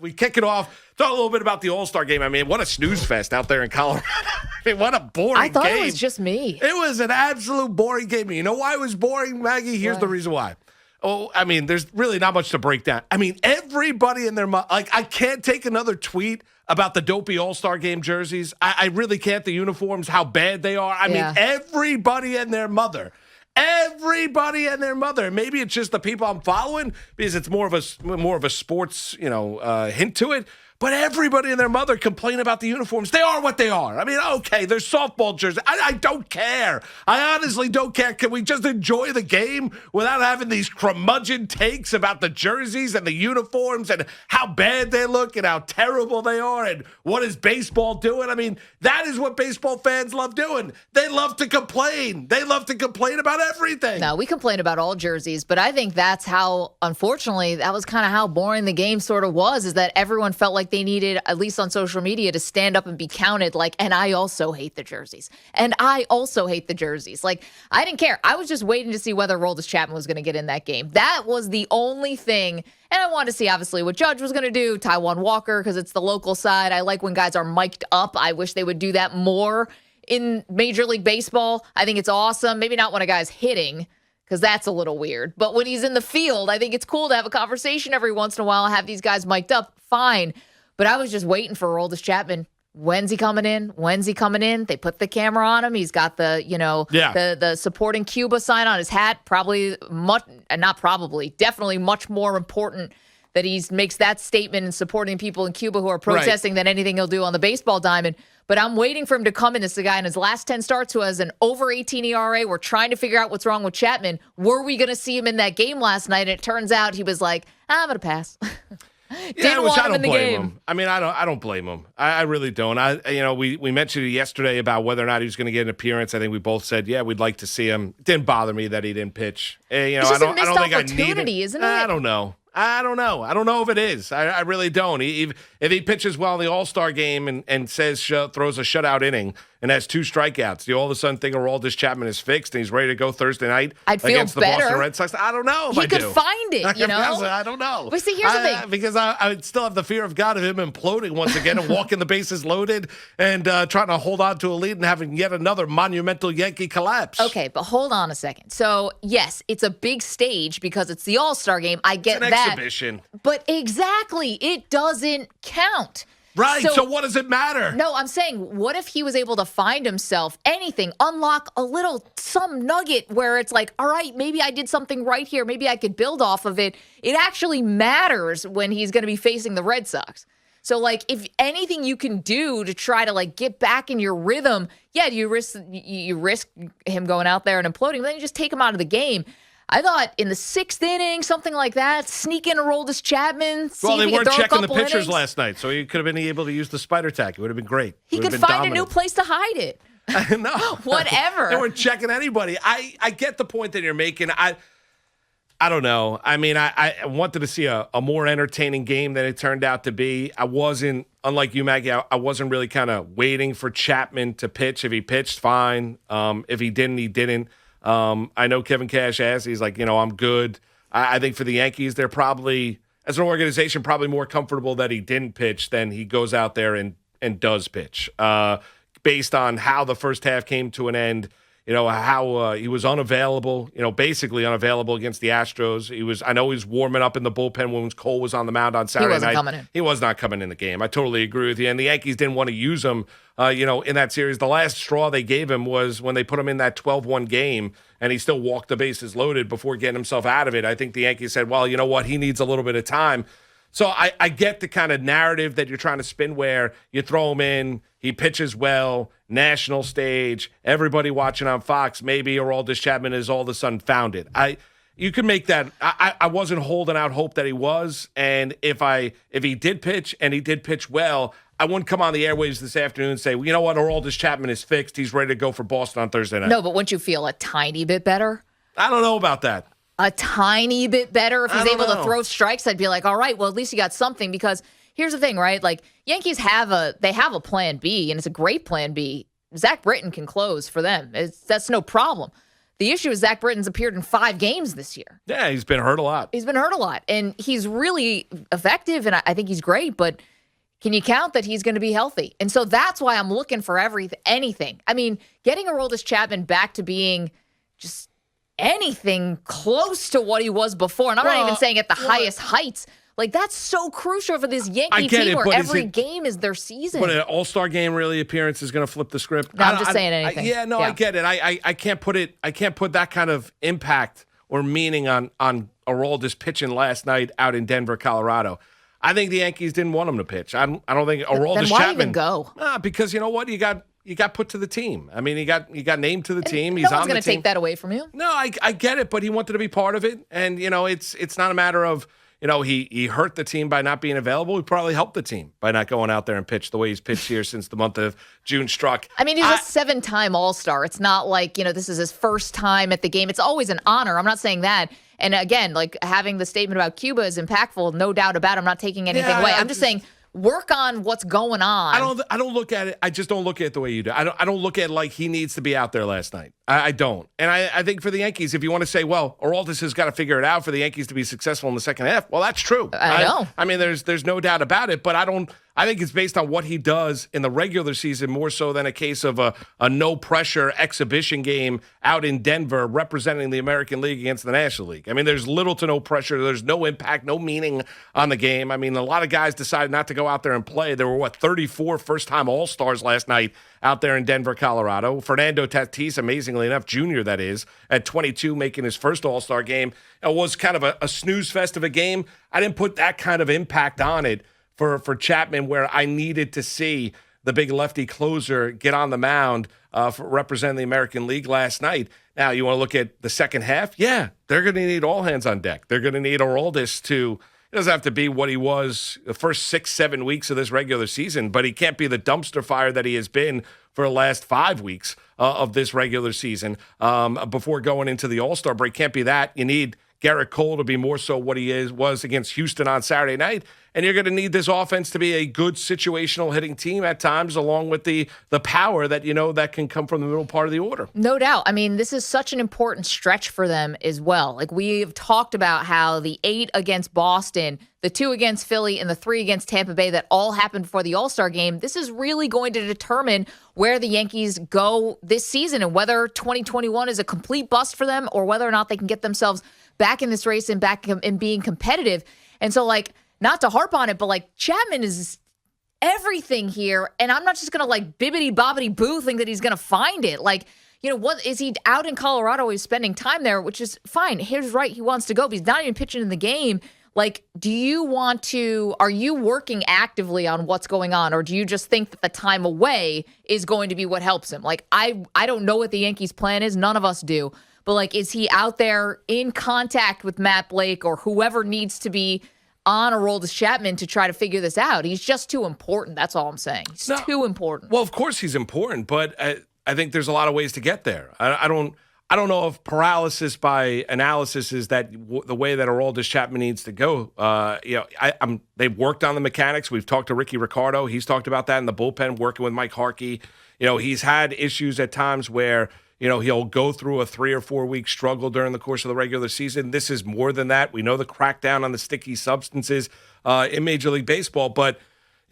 we kick it off. Talk a little bit about the All-Star game. I mean, what a snooze fest out there in Colorado. I mean, what a boring game. I thought it was just me. It was an absolute boring game. You know why it was boring, Maggie? Here's the reason why. Oh, I mean, there's really not much to break down. I mean, everybody in their I can't take another tweet about the dopey All-Star game jerseys. I really can't. The uniforms, how bad they are. I mean, everybody and their mother. Everybody and their mother. Maybe it's just the people I'm following because it's more of a sports, hint to it. But everybody and their mother complain about the uniforms. They are what they are. I mean, okay, they're softball jerseys. I don't care. I honestly don't care. Can we just enjoy the game without having these curmudgeon takes about the jerseys and the uniforms and how bad they look and how terrible they are and what is baseball doing? I mean, that is what baseball fans love doing. They love to complain. They love to complain about everything. No, we complain about all jerseys, but I think that's how, unfortunately, that was kind of how boring the game sort of was, is that everyone felt like they needed, at least on social media, to stand up and be counted like, and I also hate the jerseys. And I also hate the jerseys. Like, I didn't care. I was just waiting to see whether Aroldis Chapman was going to get in that game. That was the only thing. And I wanted to see, obviously, what Judge was going to do, Taijuan Walker, because it's the local side. I like when guys are mic'd up. I wish they would do that more in Major League Baseball. I think it's awesome. Maybe not when a guy's hitting, because that's a little weird. But when he's in the field, I think it's cool to have a conversation every once in a while, have these guys mic'd up. Fine. But I was just waiting for Aroldis Chapman. When's he coming in? When's he coming in? They put the camera on him. He's got the, the supporting Cuba sign on his hat. Definitely much more important that he makes that statement and supporting people in Cuba who are protesting than anything he'll do on the baseball diamond. But I'm waiting for him to come in. This is a guy in his last 10 starts who has an over 18 ERA. We're trying to figure out what's wrong with Chapman. Were we going to see him in that game last night? And it turns out he was like, I'm going to pass. Yeah, which I don't blame him. I mean, I don't blame him. I really don't. We mentioned it yesterday about whether or not he was going to get an appearance. I think we both said, yeah, we'd like to see him. It didn't bother me that he didn't pitch. It's just a missed opportunity, isn't it? I don't know. I don't know if it is. I really don't. If he pitches well in the All-Star game and throws a shutout inning and has 2 strikeouts, you all of a sudden think Aroldis Chapman is fixed and he's ready to go Thursday night against the Boston Red Sox. I don't know if I do. He could find it, I don't know. But see, here's the thing. Because I still have the fear of God of him imploding once again and walking the bases loaded and trying to hold on to a lead and having yet another monumental Yankee collapse. Okay, but hold on a second. So, yes, it's a big stage because it's the All-Star game. I get that. Exhibition. But exactly, it doesn't count. Right, so what does it matter? No, I'm saying, what if he was able to find himself, anything, unlock some nugget where it's like, all right, maybe I did something right here. Maybe I could build off of it. It actually matters when he's going to be facing the Red Sox. So, like, if anything you can do to try to, like, get back in your rhythm, yeah, you risk him going out there and imploding, but then you just take him out of the game. I thought in the 6th inning, something like that, sneak in Aroldis Chapman. Well, they weren't checking the pitchers last night, so he could have been able to use the spider tack. It would have been great. He could find a new place to hide it. No. Whatever. They weren't checking anybody. I get the point that you're making. I don't know. I mean, I wanted to see a more entertaining game than it turned out to be. I wasn't, unlike you, Maggie, I wasn't really kind of waiting for Chapman to pitch. If he pitched, fine. If he didn't, he didn't. I know Kevin Cash asked, he's like, I'm good. I think for the Yankees, they're probably, as an organization, probably more comfortable that he didn't pitch than he goes out there and does pitch. Based on how the first half came to an end, how he was unavailable, basically unavailable against the Astros. I know he was warming up in the bullpen when Cole was on the mound on Saturday night. Coming in. He was not coming in the game. I totally agree with you. And the Yankees didn't want to use him, in that series. The last straw they gave him was when they put him in that 12-1 game, and he still walked the bases loaded before getting himself out of it. I think the Yankees said, well, you know what? He needs a little bit of time. So I get the kind of narrative that you're trying to spin where you throw him in, he pitches well, national stage, everybody watching on Fox, maybe Aroldis Chapman is all of a sudden found it. You can make that. I wasn't holding out hope that he was, and if he did pitch and he did pitch well, I wouldn't come on the airwaves this afternoon and say, well, you know what, Aroldis Chapman is fixed. He's ready to go for Boston on Thursday night. No, but wouldn't you feel a tiny bit better? I don't know about that. A tiny bit better if he's able to throw strikes. I'd be like, all right, well, at least you got something. Because here's the thing, right? Like, Yankees have a plan B, and it's a great plan B. Zach Britton can close for them. That's no problem. The issue is Zach Britton's appeared in 5 games this year. Yeah, he's been hurt a lot. He's been hurt a lot, and he's really effective, and I think he's great, but can you count that he's going to be healthy? And so that's why I'm looking for anything. I mean, getting Aroldis Chapman back to being just anything close to what he was before, and I'm not even saying at the highest heights. Like, that's so crucial for this Yankee team where every game is their season. But an All-Star game really appearance is going to flip the script. No, I'm just saying anything. I get it. I can't put it. I can't put that kind of impact or meaning on Aroldis pitching last night out in Denver, Colorado. I think the Yankees didn't want him to pitch. I don't think Aroldis then why Chapman. even go? Because you know what? You got put to the team. I mean, he got named to the team. He's no one's on the going to team. take that away from you. No, I get it, but he wanted to be part of it, and it's not a matter of. He hurt the team by not being available. He probably helped the team by not going out there and pitch the way he's pitched here since the month of June struck. I mean, he's a 7-time All-Star. It's not like, this is his first time at the game. It's always an honor. I'm not saying that. And again, like having the statement about Cuba is impactful, no doubt about it. I'm not taking anything away. I'm just saying work on what's going on. I don't look at it. I just don't look at it the way you do. I don't look at it like he needs to be out there last night. I don't. And I think for the Yankees, if you want to say, well, Aroldis has got to figure it out for the Yankees to be successful in the second half, well, that's true. I know. I mean, there's no doubt about it, but I think it's based on what he does in the regular season more so than a case of a no-pressure exhibition game out in Denver representing the American League against the National League. I mean, there's little to no pressure. There's no impact, no meaning on the game. I mean, a lot of guys decided not to go out there and play. There were, 34 first-time All-Stars last night out there in Denver, Colorado. Fernando Tatis, amazingly enough, junior that is, at 22, making his first All-Star game. It was kind of a snooze fest of a game. I didn't put that kind of impact on it for Chapman, where I needed to see the big lefty closer get on the mound for representing the American League last night. Now, you want to look at the second half? Yeah, they're going to need all hands on deck. They're going to need Aroldis to – it doesn't have to be what he was the first 6-7 weeks of this regular season, but he can't be the dumpster fire that he has been for the last 5 weeks of this regular season before going into the All-Star break. Can't be that. You need Garrett Cole to be more so what he was against Houston on Saturday night. And you're going to need this offense to be a good situational hitting team at times, along with the power that that can come from the middle part of the order. No doubt. I mean, this is such an important stretch for them as well. Like, we've talked about how the 8 against Boston, the 2 against Philly, and the 3 against Tampa Bay that all happened before the All-Star game. This is really going to determine where the Yankees go this season and whether 2021 is a complete bust for them or whether or not they can get themselves back in this race and back in being competitive. And so, not to harp on it, but Chapman is everything here. And I'm not just going to bibbity bobbity boo think that he's going to find it. What is he out in Colorado? He's spending time there, which is fine. He's right. He wants to go, but he's not even pitching in the game. Are you working actively on what's going on? Or do you just think that the time away is going to be what helps him? I don't know what the Yankees' plan is. None of us do. But is he out there in contact with Matt Blake or whoever needs to be on Aroldis Chapman to try to figure this out? He's just too important. That's all I'm saying. He's too important. Well, of course he's important, but I think there's a lot of ways to get there. I don't know if paralysis by analysis is that the way that Aroldis Chapman needs to go. They've worked on the mechanics. We've talked to Ricky Ricardo. He's talked about that in the bullpen, working with Mike Harkey. He's had issues at times where he'll go through a 3 or 4 week struggle during the course of the regular season. This is more than that. We know the crackdown on the sticky substances in Major League Baseball, but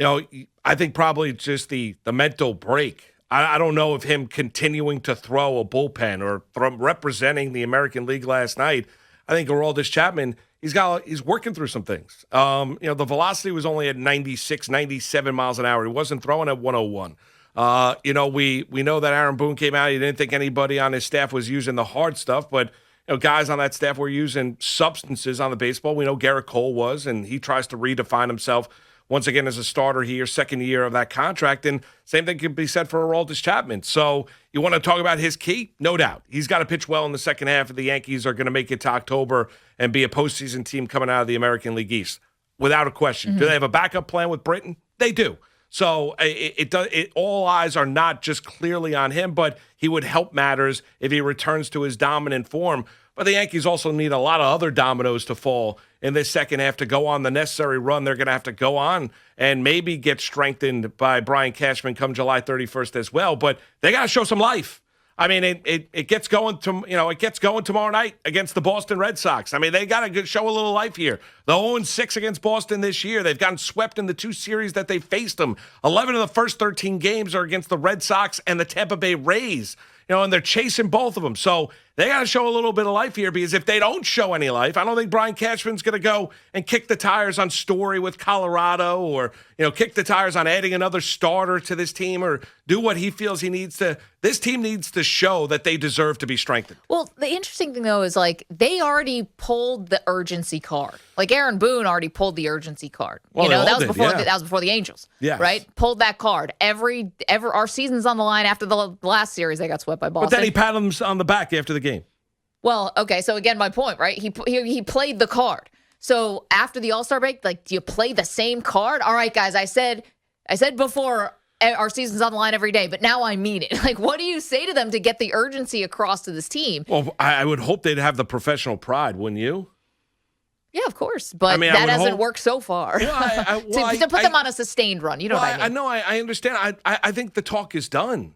I think probably just the mental break. I don't know if him continuing to throw a bullpen or representing the American League last night. I think Aroldis Chapman, he's working through some things. The velocity was only at 96, 97 miles an hour. He wasn't throwing at 101. We know that Aaron Boone came out. He didn't think anybody on his staff was using the hard stuff, but guys on that staff were using substances on the baseball. We know Garrett Cole was, and he tries to redefine himself once again as a starter here, second year of that contract. And same thing can be said for Aroldis Chapman. So you want to talk about his key? No doubt. He's got to pitch well in the second half if the Yankees are going to make it to October and be a postseason team coming out of the American League East. Without a question. Mm-hmm. Do they have a backup plan with Britton? They do. So all eyes are not just clearly on him, but he would help matters if he returns to his dominant form. But the Yankees also need a lot of other dominoes to fall in this second half to go on the necessary run they're going to have to go on and maybe get strengthened by Brian Cashman come July 31st as well. But they got to show some life. I mean, it gets going tomorrow night against the Boston Red Sox. I mean, they got to show a little life here. The 0-6 against Boston this year. They've gotten swept in the 2 series that they faced them. 11 of the first 13 games are against the Red Sox and the Tampa Bay Rays. And they're chasing both of them. So they got to show a little bit of life here, because if they don't show any life, I don't think Brian Cashman's going to go and kick the tires on Story with Colorado, or, kick the tires on adding another starter to this team, or do what he feels he needs to. This team needs to show that they deserve to be strengthened. Well, the interesting thing, though, is they already pulled the urgency card. Aaron Boone already pulled the urgency card. Well, that was before the Angels. Yes. Right? Pulled that card. Our season's on the line after the last series they got swept by Boston. But then he patted him on the back after the game. Well, okay, so again, my point, right? He played the card. So after the All-Star break, do you play the same card? All right, guys, I said before, our season's on the line every day, but now I mean it. What do you say to them to get the urgency across to this team? Well, I would hope they'd have the professional pride, wouldn't you? Yeah, of course, but that hasn't worked so far. Well, to put them on a sustained run, you know what I mean? I know, I understand. I think the talk is done.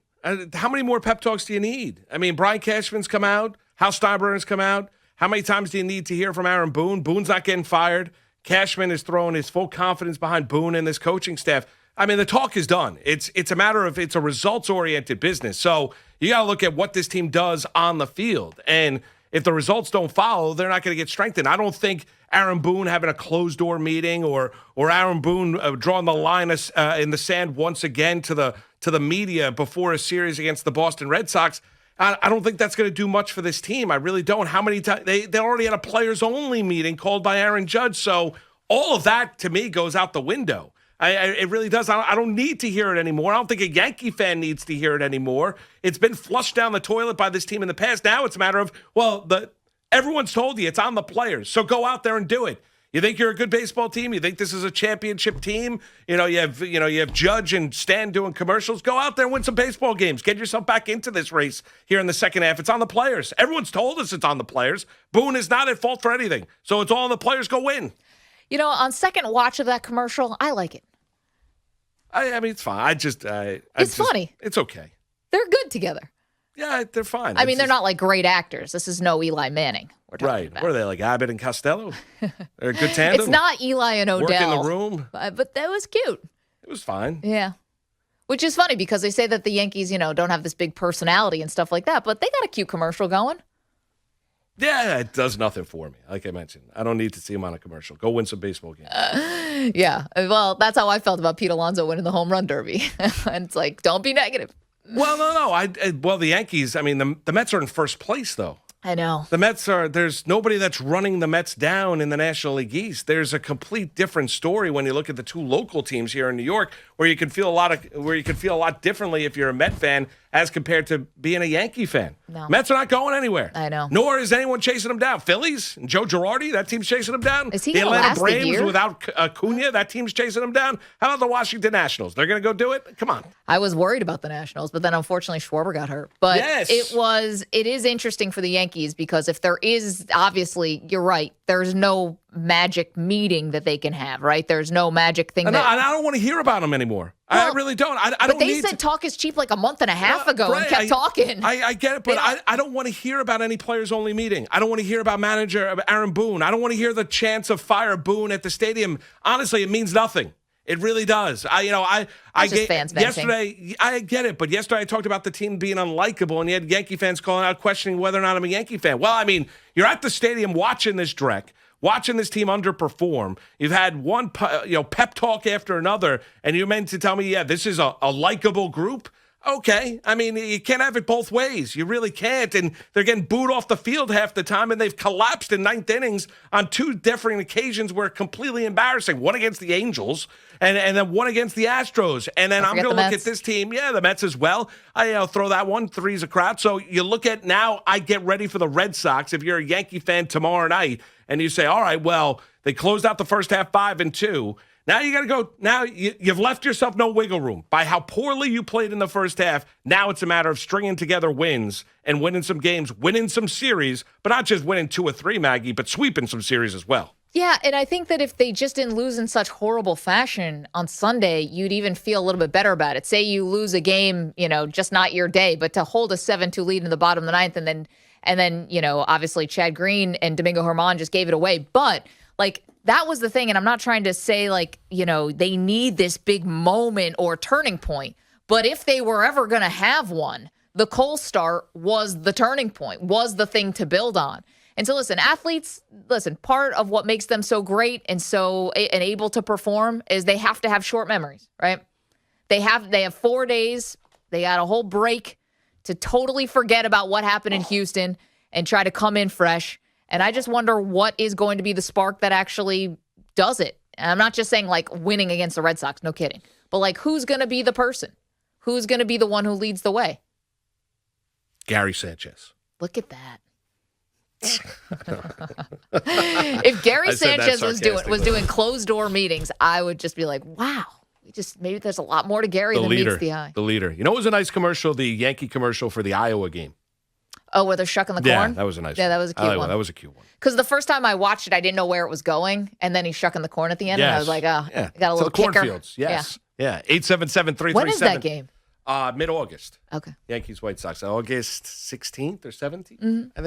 How many more pep talks do you need? I mean, Brian Cashman's come out. Hal Steinbrenner's come out. How many times do you need to hear from Aaron Boone? Boone's not getting fired. Cashman is throwing his full confidence behind Boone and this coaching staff. I mean, the talk is done. It's a matter of, it's a results-oriented business. So you got to look at what this team does on the field. And if the results don't follow, they're not going to get strengthened. I don't think Aaron Boone having a closed-door meeting, or Aaron Boone drawing the line in the sand once again to the media before a series against the Boston Red Sox, I don't think that's going to do much for this team. I really don't. How many times they already had a players-only meeting called by Aaron Judge, so all of that to me goes out the window. It really does. I don't need to hear it anymore. I don't think a Yankee fan needs to hear it anymore. It's been flushed down the toilet by this team in the past. Now it's a matter of, everyone's told you it's on the players, so go out there and do it. You think you're a good baseball team? You think this is a championship team? You have Judge and Stan doing commercials. Go out there and win some baseball games. Get yourself back into this race here in the second half. It's on the players. Everyone's told us it's on the players. Boone is not at fault for anything. So it's all on the players. Go win. On second watch of that commercial, I like it. I mean, it's fine. It's funny. It's okay. They're good together. Yeah, they're fine. I mean, they're not like great actors. This is no Eli Manning we're talking about. What are they, like Abbott and Costello? They're a good tandem. It's not Eli and Odell. Work in the room. But that was cute. It was fine. Yeah. Which is funny because they say that the Yankees, don't have this big personality and stuff like that, but they got a cute commercial going. Yeah, it does nothing for me. Like I mentioned, I don't need to see him on a commercial. Go win some baseball games. Yeah. Well, that's how I felt about Pete Alonso winning the home run derby. And it's like, don't be negative. Well, no. The Yankees, I mean, the Mets are in first place, though. I know. The Mets there's nobody that's running the Mets down in the National League East. There's a complete different story when you look at the two local teams here in New York, where you can feel a lot differently if you're a Met fan as compared to being a Yankee fan. No. Mets are not going anywhere. I know. Nor is anyone chasing them down. Phillies and Joe Girardi, that team's chasing them down. Is he the gonna Atlanta last a Braves year? without Acuna, that team's chasing them down. How about the Washington Nationals? They're going to go do it? Come on. I was worried about the Nationals, but then unfortunately Schwarber got hurt. But yes. It is interesting for the Yankees because if there is, obviously, you're right, there's no magic meeting that they can have, right? There's no magic thing. And I don't want to hear about them anymore. Well, I really don't. But they said talk is cheap like a month and a half ago and kept talking. I get it, but I don't want to hear about any players-only meeting. I don't want to hear about manager Aaron Boone. I don't want to hear the chance of fire Boone at the stadium. Honestly, it means nothing. It really does. I get yesterday. I get it, but yesterday I talked about the team being unlikable, and you had Yankee fans calling out, questioning whether or not I'm a Yankee fan. Well, I mean, you're at the stadium watching this dreck, watching this team underperform. You've had one, pep talk after another, and you're meant to tell me, yeah, this is a likable group. Okay. I mean, you can't have it both ways. You really can't. And they're getting booed off the field half the time, and they've collapsed in ninth innings on two different occasions where completely embarrassing. One against the Angels and then one against the Astros. And then I'm going to look at this team. Yeah, the Mets as well. I throw that one. Three's a crowd. So you look at now, I get ready for the Red Sox. If you're a Yankee fan tomorrow night and you say, all right, well, they closed out the first half 5-2. Now you got to go. Now you've left yourself no wiggle room by how poorly you played in the first half. Now it's a matter of stringing together wins and winning some games, winning some series, but not just winning 2 or 3, Maggie, but sweeping some series as well. Yeah, and I think that if they just didn't lose in such horrible fashion on Sunday, you'd even feel a little bit better about it. Say you lose a game, just not your day, but to hold a 7-2 lead in the bottom of the ninth, and then obviously Chad Green and Domingo Germán just gave it away. But like that was the thing, and I'm not trying to say they need this big moment or turning point. But if they were ever going to have one, the Cole start was the turning point, was the thing to build on. And so, athletes, part of what makes them so great and able to perform is they have to have short memories, right? They have 4 days. They got a whole break to totally forget about what happened in Houston and try to come in fresh. And I just wonder what is going to be the spark that actually does it. And I'm not just saying winning against the Red Sox, no kidding. But who's going to be the person? Who's going to be the one who leads the way? Gary Sanchez. Look at that. If Gary Sanchez was doing closed door meetings, I would just be like, wow, maybe there's a lot more to Gary than meets the eye. The leader. It was a nice commercial, the Yankee commercial for the Iowa game. Oh, where they're shucking the corn? Yeah, that was a nice one. Yeah, that was a cute one. That was a cute one. Because the first time I watched it, I didn't know where it was going, and then he's shucking the corn at the end, and I was like, I got a little kicker. Cornfields, yes. Yeah, 877-337. When is that game? Mid-August. Okay. Yankees, White Sox. August 16th or 17th, Mm-hmm.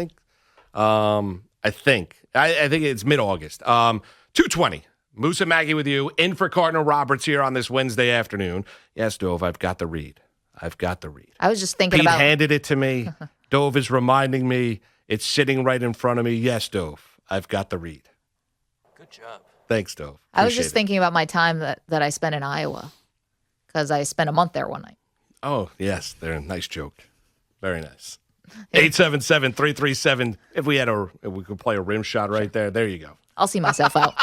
I think. I think it's mid-August. 2:20. Moose and Maggie with you. In for Cardinal Roberts here on this Wednesday afternoon. Yes, Dove, I've got the read. I was just thinking Pete about... handed it to me. Dove is reminding me. It's sitting right in front of me. Yes, Dove, I've got the read. Good job. Thanks, Dove. I was just thinking about my time that I spent in Iowa because I spent a month there one night. Oh, yes. They're a nice joke. Very nice. 877-337. If we could play a rim shot right there. There you go. I'll see myself out.